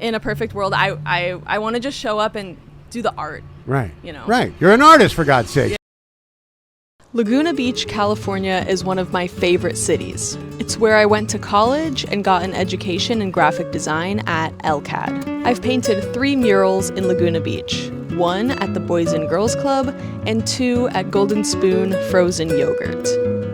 In a perfect world, I want to just show up and do the art. Right. You know. Right. You're an artist, for God's sake. Yeah. Laguna Beach, California is one of my favorite cities. It's where I went to college and got an education in graphic design at LCAD. I've painted 3 murals in Laguna Beach, 1 at the Boys and Girls Club and 2 at Golden Spoon Frozen Yogurt.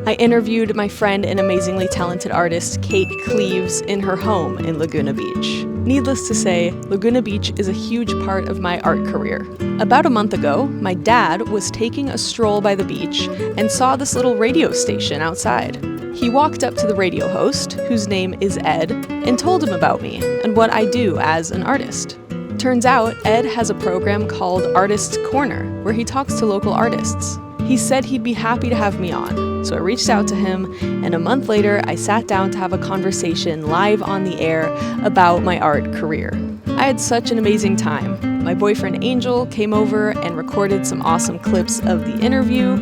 I interviewed my friend and amazingly talented artist Kate Cleaves in her home in Laguna Beach. Needless to say, Laguna Beach is a huge part of my art career. About a month ago, my dad was taking a stroll by the beach and saw this little radio station outside. He walked up to the radio host, whose name is Ed, and told him about me and what I do as an artist. Turns out, Ed has a program called Artist's Corner, where he talks to local artists. He said he'd be happy to have me on, so I reached out to him, and a month later, I sat down to have a conversation live on the air about my art career. I had such an amazing time. My boyfriend Angel came over and recorded some awesome clips of the interview,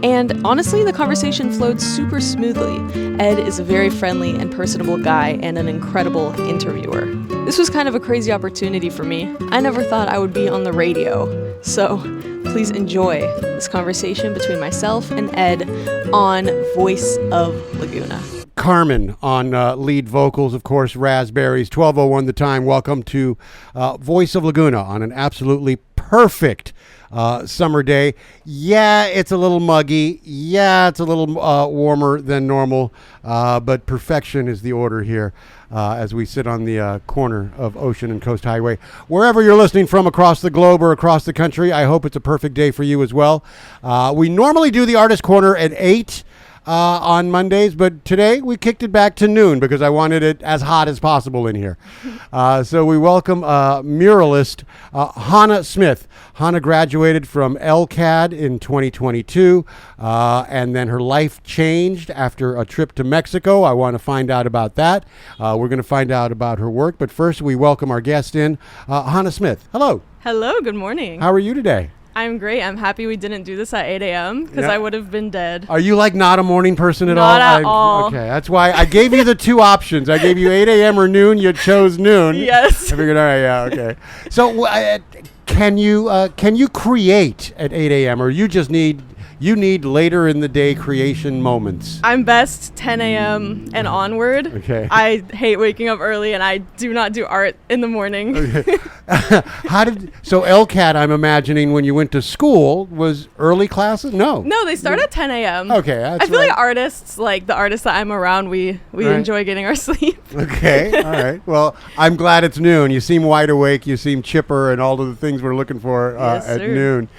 and honestly, the conversation flowed super smoothly. Ed is a very friendly and personable guy and an incredible interviewer. This was kind of a crazy opportunity for me. I never thought I would be on the radio, so please enjoy this conversation between myself and Ed on Voice of Laguna. Carmen on lead vocals, of course, Raspberries, 12:01 the time. Welcome to Voice of Laguna on an absolutely perfect summer day. Yeah, it's a little muggy. Yeah, it's a little warmer than normal, but perfection is the order here as we sit on the corner of Ocean and Coast Highway. Wherever you're listening from across the globe or across the country, I hope it's a perfect day for you as well. We normally do the Artist Corner at 8 on Mondays, but today we kicked it back to noon because I wanted it as hot as possible in here. So we welcome muralist Hannah Smith. Hannah graduated from LCAD in 2022, and then her life changed after a trip to Mexico. I want to find out about that. We're going to find out about her work, but first we welcome our guest in, Hannah Smith. Hello. Hello, good morning. How are you today? I'm great. I'm happy we didn't do this at 8 a.m. because I would have been dead. Are you like not a morning person at all? Not at all. Okay, that's why I gave you the 2 options. I gave you 8 a.m. or noon. You chose noon. Yes. I figured, all right, yeah, okay. So can you create at 8 a.m. or you just need later in the day creation moments? I'm best 10 a.m. and onward. Okay. I hate waking up early, and I do not do art in the morning. Okay. So LCAT, I'm imagining when you went to school, was early classes? No, they start at 10 a.m. Okay, that's I feel right. like artists, like the artists that I'm around, we Right. enjoy getting our sleep. Okay, all right. Well, I'm glad it's noon. You seem wide awake. You seem chipper, and all of the things we're looking for Yes, at sir. noon.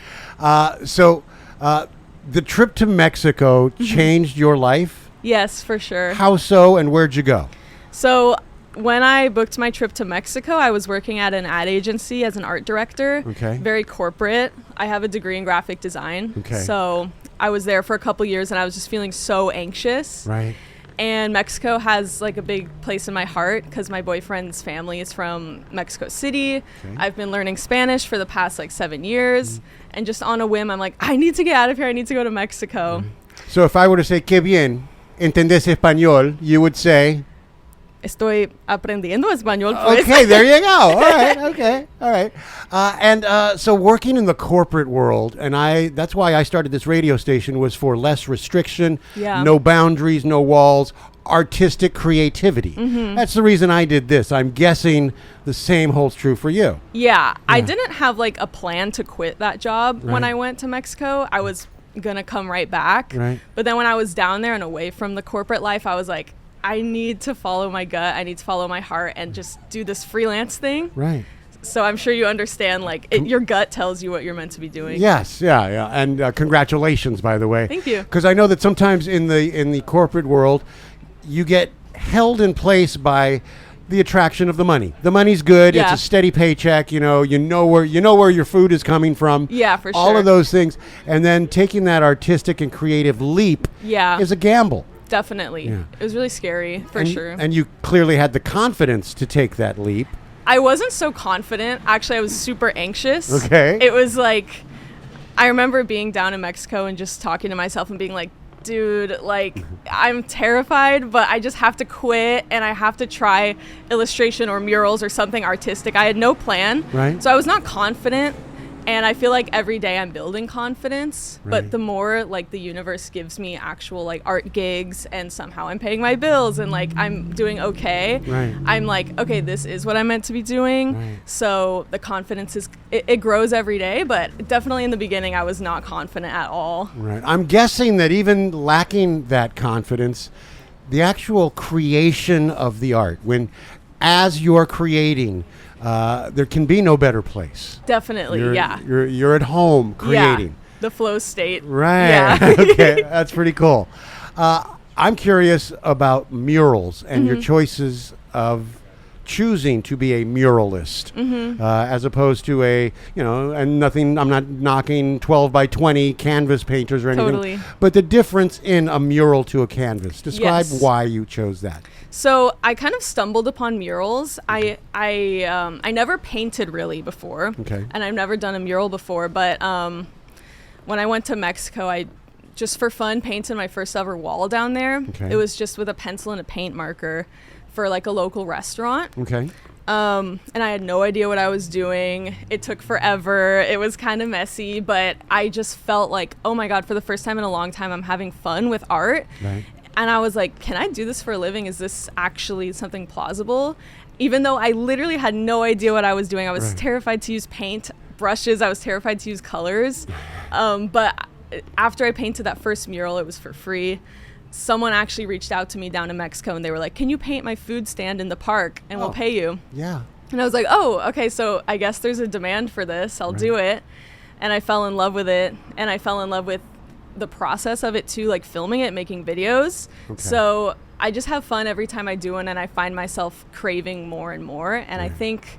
The trip to Mexico changed your life? Yes, for sure. How so, and where'd you go? So when I booked my trip to Mexico, I was working at an ad agency as an art director. Okay. Very corporate. I have a degree in graphic design. Okay. So I was there for a couple years, and I was just feeling so anxious. Right. And Mexico has like a big place in my heart because my boyfriend's family is from Mexico City. Okay. I've been learning Spanish for the past like 7 years. And just on a whim, I'm like, I need to get out of here. I need to go to Mexico. So if I were to say, "Qué bien, ¿entiendes español?" you would say, Estoy aprendiendo español, pues. okay, there you go. All right, okay, all right. So working in the corporate world, and that's why I started this radio station, was for less restriction, Yeah. no boundaries, no walls, artistic creativity. That's the reason I did this. I'm guessing the same holds true for you. Yeah, I didn't have like a plan to quit that job when Right. I went to Mexico. I was gonna come right back. Right. But then when I was down there and away from the corporate life, I was like, I need to follow my gut. I need to follow my heart and just do this freelance thing. Right. So I'm sure you understand, like, your gut tells you what you're meant to be doing. Yes, yeah. And congratulations, by the way. Thank you. Because I know that sometimes in the corporate world, you get held in place by the attraction of the money. The money's good. Yeah. It's a steady paycheck. You know where your food is coming from. Yeah, for All sure. of those things, and then taking that artistic and creative leap Yeah. is a gamble. Definitely. Yeah. It was really scary, for and, sure. And you clearly had the confidence to take that leap. I wasn't so confident. Actually, I was super anxious. Okay. It was like, I remember being down in Mexico and just talking to myself and being like, Dude, like, I'm terrified, but I just have to quit and I have to try illustration or murals or something artistic. I had no plan. Right. So I was not confident. And I feel like every day I'm building confidence, but the more like the universe gives me actual like art gigs and somehow I'm paying my bills and like I'm doing okay, I'm like, okay, this is what I'm meant to be doing. So the confidence it grows every day, but definitely in the beginning I was not confident at all. Right. I'm guessing that even lacking that confidence, the actual creation of the art, as you're creating, there can be no better place. Definitely, You're at home creating. Yeah, the flow state. Right. Yeah. Okay, that's pretty cool. I'm curious about murals and your choices of choosing to be a muralist as opposed to I'm not knocking 12 by 20 canvas painters or anything. Totally. But the difference in a mural to a canvas. Describe Yes. why you chose that. So I kind of stumbled upon murals. I never painted really before, and I've never done a mural before. But when I went to Mexico, I just for fun painted my first ever wall down there. It was just with a pencil and a paint marker for like a local restaurant. And I had no idea what I was doing. It took forever. It was kind of messy, but I just felt like, oh my God, for the first time in a long time, I'm having fun with art. And I was like, can I do this for a living? Is this actually something plausible? Even though I literally had no idea what I was doing. I was terrified to use paint brushes. I was terrified to use colors. But after I painted that first mural, it was for free. Someone actually reached out to me down in Mexico and they were like, can you paint my food stand in the park and we'll pay you? Yeah. And I was like, oh, okay, so I guess there's a demand for this. I'll do it. And I fell in love with it. And I fell in love with the process of it too, like filming it, making videos. So I just have fun every time I do one, and I find myself craving more and more. And I think,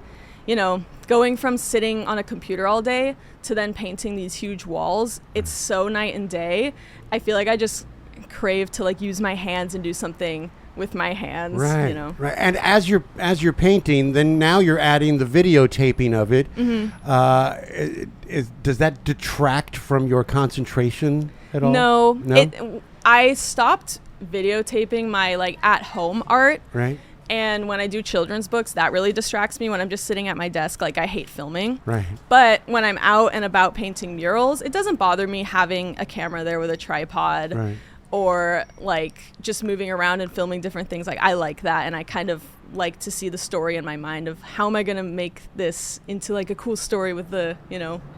going from sitting on a computer all day to then painting these huge walls, it's so night and day. I feel like I just crave to like use my hands and do something with my hands. Right. And as you're painting, then now you're adding the videotaping of it. Does that detract from your concentration at all? No. I stopped videotaping my like at home art. Right. And when I do children's books, that really distracts me. When I'm just sitting at my desk, like I hate filming. Right. But when I'm out and about painting murals, it doesn't bother me having a camera there with a tripod. Right. Or like just moving around and filming different things. Like I like that, and I kind of like to see the story in my mind of how am I going to make this into like a cool story with the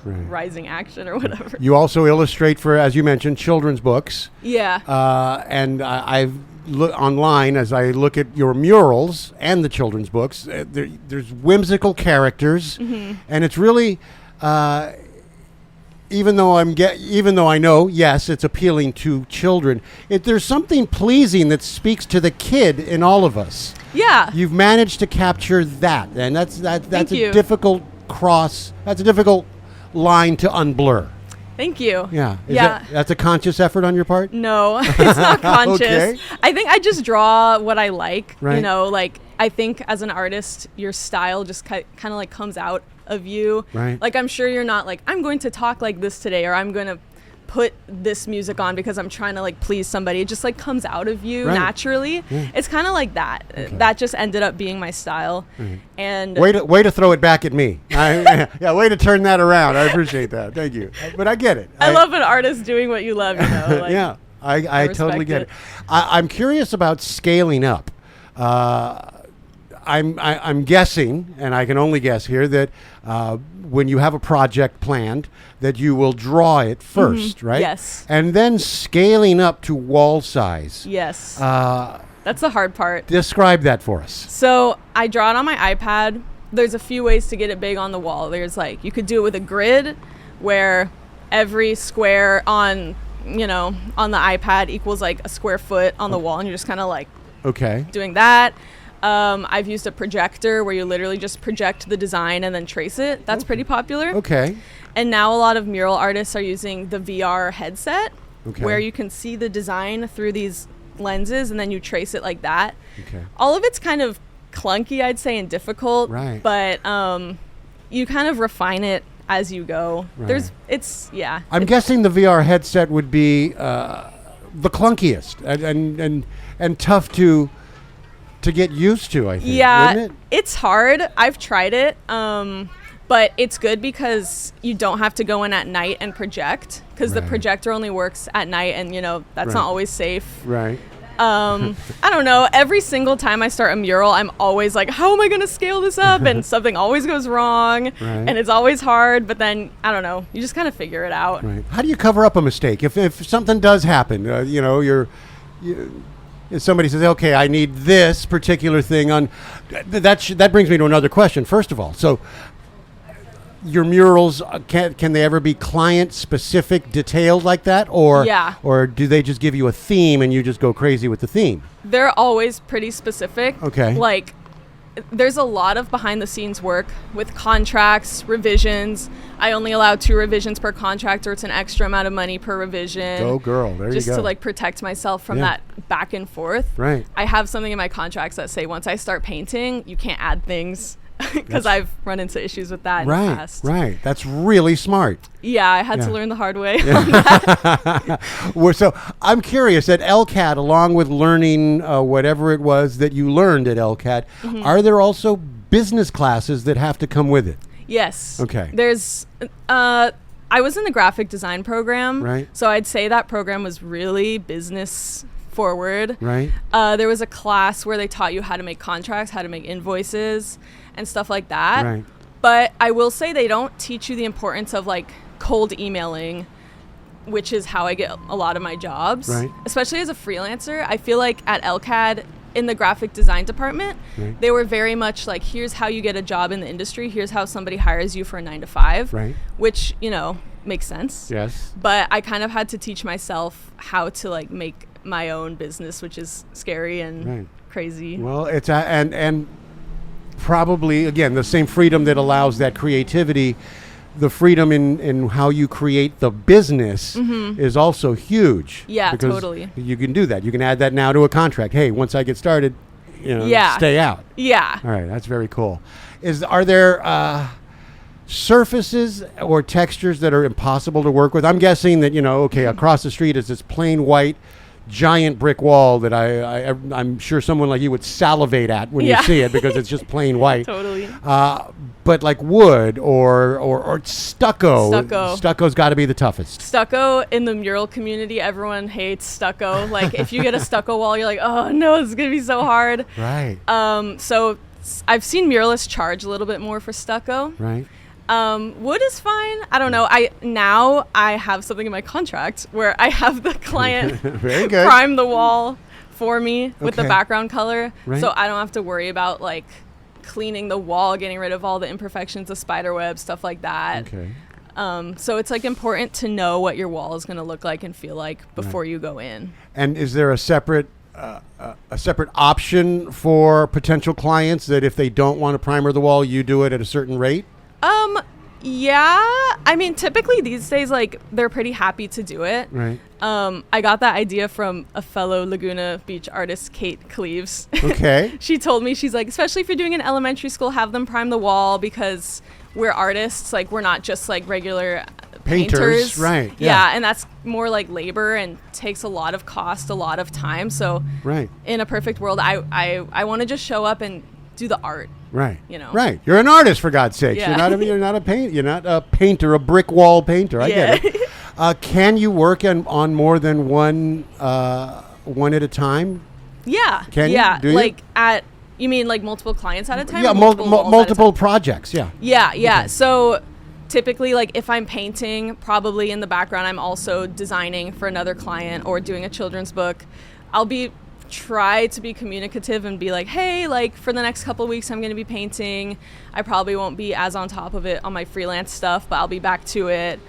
rising action or whatever. You also illustrate for, as you mentioned, children's books. Yeah. And I've looked online as I look at your murals and the children's books. There's whimsical characters, and it's really. Even though I know, yes, it's appealing to children, there's something pleasing that speaks to the kid in all of us. Yeah. You've managed to capture that, and that's a difficult That's a difficult line to unblur. Thank you. Yeah. That's a conscious effort on your part? No, it's not conscious. Okay. I think I just draw what I like. Right. Like I think as an artist, your style just kind of like comes out of you. Right. Like I'm sure you're not like, I'm going to talk like this today, or I'm going to put this music on because I'm trying to like please somebody. It just like comes out of you naturally. Yeah. It's kind of like that. Okay. That just ended up being my style. Mm-hmm. And way to throw it back at me. Way to turn that around. I appreciate that. Thank you. But I get it. I love an artist doing what you love. Like, yeah, I totally get it. I'm curious about scaling up. I'm guessing, and I can only guess here, that when you have a project planned, that you will draw it first, right? Yes. And then scaling up to wall size. Yes. That's the hard part. Describe that for us. So I draw it on my iPad. There's a few ways to get it big on the wall. There's like, you could do it with a grid where every square on the iPad equals like a square foot on the wall, and you're just kind of like doing that. I've used a projector where you literally just project the design and then trace it. That's pretty popular. Okay. And now a lot of mural artists are using the VR headset where you can see the design through these lenses and then you trace it like that. Okay. All of it's kind of clunky, I'd say, and difficult. Right. But you kind of refine it as you go. Right. I'm guessing the VR headset would be the clunkiest and tough to get used to, I think. Yeah, wouldn't it? it's hard. I've tried it, but it's good because you don't have to go in at night and project, because the Right. projector only works at night, and that's Right. not always safe. Right. I don't know. Every single time I start a mural, I'm always like, how am I going to scale this up? And something always goes wring, Right. and it's always hard. But then, I don't know. You just kind of figure it out. Right. How do you cover up a mistake if something does happen? If somebody says, "Okay, I need this particular thing on," that brings me to another question. First of all, so your murals can they ever be client specific, detailed like that, or Yeah. or do they just give you a theme and you just go crazy with the theme? They're always pretty specific. Okay. Like, there's a lot of behind the scenes work with contracts, revisions. I only allow 2 revisions per contract, or it's an extra amount of money per revision. Go girl, there you Just go. to like protect myself from Yeah. that back and forth. Right. I have something in my contracts that say once I start painting, you can't add things, because I've run into issues with that in the Right, past. right. That's really smart. Yeah, I had Yeah. to learn the hard way. So I'm curious, at LCAT, along with learning whatever it was that you learned at LCAT, Mm-hmm. are there also business classes that have to come with it? Yes. Okay. There's, I was in the graphic design program. Right. So I'd say that program was really business forward. Right. There was a class where they taught you how to make contracts, how to make invoices, and stuff like that. Right. But I will say they don't teach you the importance of like cold emailing, which is how I get a lot of my jobs. Right. Especially as a freelancer. I feel like at LCAD, in the graphic design department, Right. they were very much like, here's how you get a job in the industry. Here's how somebody hires you for a 9 to 5. Right. Which, makes sense. Yes. But I kind of had to teach myself how to like make my own business, which is scary and Right. crazy. Well, it's and probably again the same freedom that allows that creativity. The freedom in how you create the business is also huge. Mm-hmm. Yeah, because totally. You can do that. You can add that now to a contract. Hey, once I get started, Yeah. stay out. Yeah. All right, that's very cool. Are there surfaces or textures that are impossible to work with? I'm guessing that across the street is this plain white giant brick wall that I'm sure someone like you would salivate at when Yeah. you see it because it's just plain white. Totally. But like wood or stucco. Stucco's got to be the toughest. Stucco in the mural community, everyone hates stucco. Like if you get a stucco wall, you're like, oh no, this is gonna be so hard. Right. So I've seen muralists charge a little bit more for stucco. Right. Wood is fine. I don't know. I have something in my contract where I have the client Very good. prime the wall for me with the Okay. background color, Right. so I don't have to worry about like cleaning the wall, getting rid of all the imperfections of spider web, stuff like that. Okay. So it's like important to know what your wall is going to look like and feel like before you go in. And is there a separate option for potential clients that if they don't want to primer the wall, you do it at a certain rate? Yeah. I mean, typically these days, like, they're pretty happy to do it. Right. I got that idea from a fellow Laguna Beach artist, Kate Cleaves. Okay. She told me, she's like, especially if you're doing an elementary school, have them prime the wall because we're artists. Like, we're not just like regular painters. Right. Yeah. And that's more like labor and takes a lot of cost, a lot of time. So Right. in a perfect world, I want to just show up and do the art. Right. Right. You're an artist, for God's sakes. Yeah. You're not a painter, a brick wall painter. I get it. Can you work on more than one at a time? Yeah. Can you? Yeah. Do you? Like you mean like multiple clients at a time? Yeah, or walls at a multiple time? projects. Yeah. Yeah. Yeah. Okay. So typically, like if I'm painting, probably in the background, I'm also designing for another client or doing a children's book. I'll try to be communicative and be like, hey, like for the next couple of weeks I'm going to be painting. I probably won't be as on top of it on my freelance stuff, but I'll be back to it.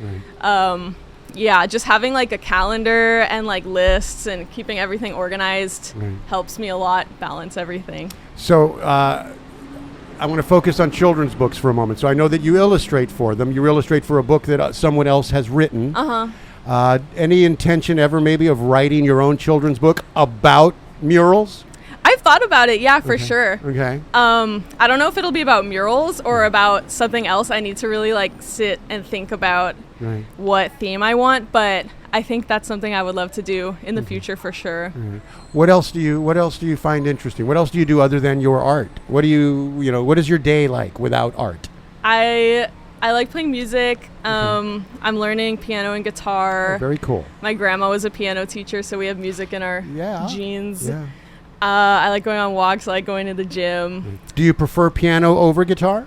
Right. Yeah, just having like a calendar and like lists and keeping everything organized Right. helps me a lot balance everything. So I want to focus on children's books for a moment. So I know that you illustrate for them. You illustrate for a book that someone else has written. Any intention ever maybe of writing your own children's book about murals? I've thought about it, yeah, for sure. Okay. I don't know if it'll be about murals or about something else. I need to really like sit and think about Right. what theme I want, but I think that's something I would love to do in the future for sure. What else do you find interesting? What else do you do other than your art? What what is your day like without art? I like playing music. I'm learning piano and guitar. Oh, very cool. My grandma was a piano teacher, so we have music in our genes. Yeah. I like going on walks. I like going to the gym. Do you prefer piano over guitar?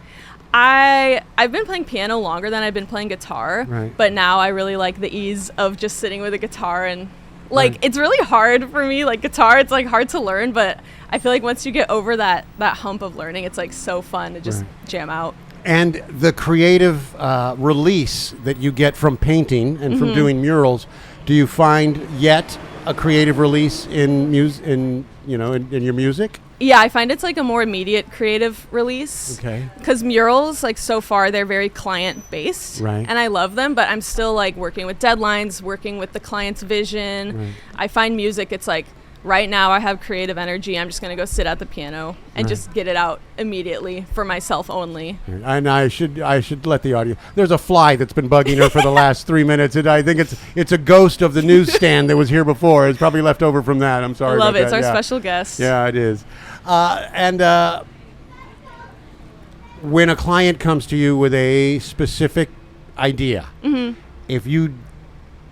I've been playing piano longer than I've been playing guitar, Right. but now I really like the ease of just sitting with a guitar and it's really hard for me. Like guitar, it's like hard to learn, but I feel like once you get over that hump of learning, it's like so fun to just jam out. And the creative release that you get from painting and from doing murals, do you find yet a creative release in your music? Yeah, I find it's like a more immediate creative release. Okay. Because murals, like so far, they're very client-based. Right. And I love them, but I'm still like working with deadlines, working with the client's vision. Right. I find music, it's like, right now I have creative energy. I'm just going to go sit at the piano and just get it out immediately for myself only. And I should let the audience. There's a fly that's been bugging her for the last 3 minutes, and I think it's a ghost of the newsstand that was here before. It's probably left over from that. I'm sorry. I love about it. It's that. our special guest. Yeah, it is. And when a client comes to you with a specific idea, if you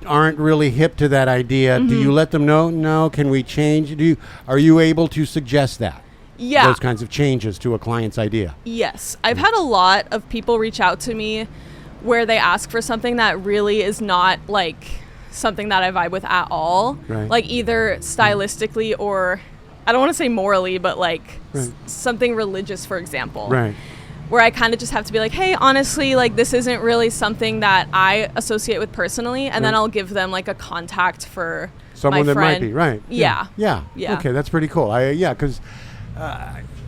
aren't really hip to that idea, do you let them know? No, can we change? Are you able to suggest that? Yeah. Those kinds of changes to a client's idea. Yes. I've had a lot of people reach out to me where they ask for something that really is not like something that I vibe with at all. Right. Like either stylistically or I don't want to say morally, but like Right. something religious, for example. Right. Where I kind of just have to be like, hey, honestly, like this isn't really something that I associate with personally. And then Right. I'll give them like a contact for Someone my that friend. might be, right. Yeah. Yeah. Yeah. Okay, that's pretty cool. Because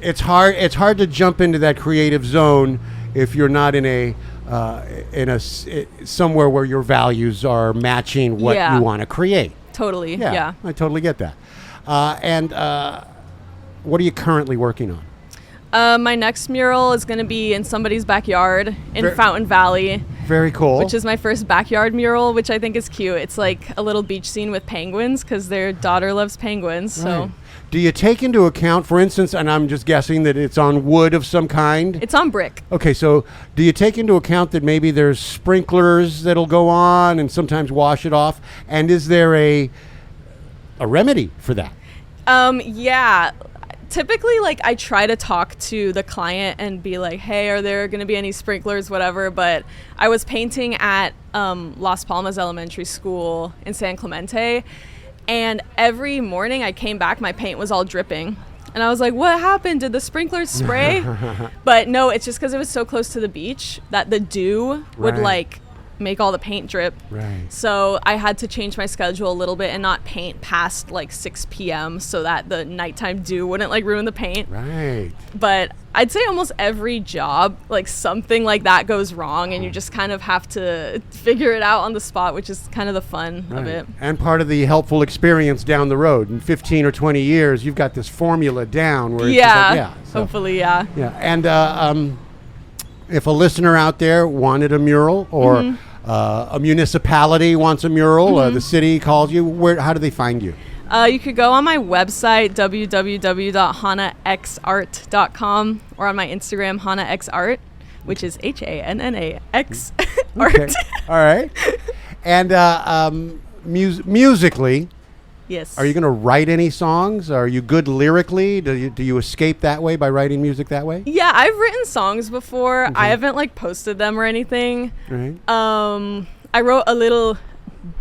it's hard to jump into that creative zone if you're not in somewhere where your values are matching what Yeah. you want to create. Totally. Yeah, Yeah. I totally get that. And what are you currently working on? My next mural is going to be in somebody's backyard in Ver- Fountain Valley, Very cool. which is my first backyard mural, which I think is cute. It's like a little beach scene with penguins because their daughter loves penguins. So Right. Do you take into account, for instance, and I'm just guessing that it's on wood of some kind? it's on brick. Okay, so do you take into account that maybe there's sprinklers that'll go on and sometimes wash it off? And is there a remedy for that? Yeah. Typically, like, I try to talk to the client and be like, hey, are there going to be any sprinklers, whatever. But I was painting at Las Palmas Elementary School in San Clemente. And every morning I came back, my paint was all dripping. And I was like, what happened? Did the sprinklers spray? But no, it's just because it was so close to the beach that the dew would, Right. like, make all the paint drip. Right. So I had to change my schedule a little bit and not paint past like 6 p.m. so that the nighttime dew wouldn't like ruin the paint. Right. But I'd say almost every job, like something like that goes wrong and you just kind of have to figure it out on the spot, which is kind of the fun of it. And part of the helpful experience down the road. In 15 or 20 years, you've got this formula down where it's just like, so, hopefully, yeah. Yeah. And if a listener out there wanted a mural or a municipality wants a mural, the city calls you, how do they find you? You could go on my website, www.hanaxart.com, or on my Instagram, hanaxart, which is HANNAX art. Okay. All right. And musically, Yes. are you going to write any songs? Are you good lyrically? Do you escape that way by writing music that way? Yeah, I've written songs before. I haven't like posted them or anything. Right. I wrote a little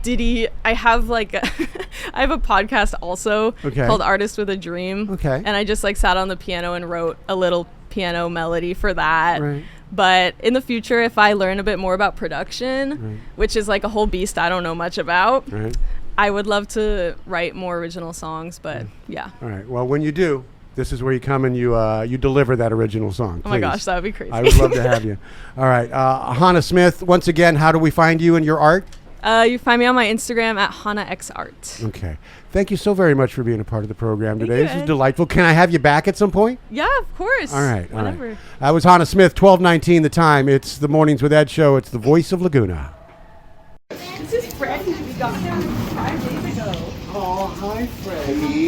ditty. I have like I have a podcast also called Artist with a Dream. Okay. And I just like sat on the piano and wrote a little piano melody for that. Right. But in the future, if I learn a bit more about production, which is like a whole beast I don't know much about, Right. I would love to write more original songs. But yeah. All right. Well, when you do, this is where you come and you deliver that original song. Oh my please. gosh, that would be crazy. I would love to have you. All right. Hannah Smith, once again, how do we find you and your art? You find me on my Instagram at hanaxart. Okay. Thank you so very much for being a part of the program Thank today. you, This is Ed. delightful. Can I have you back at some point? Yeah, of course. All right. All Whenever. right. That was Hannah Smith, 12:19 the time. It's the Mornings with Ed show. It's the voice of Laguna. This is Fred.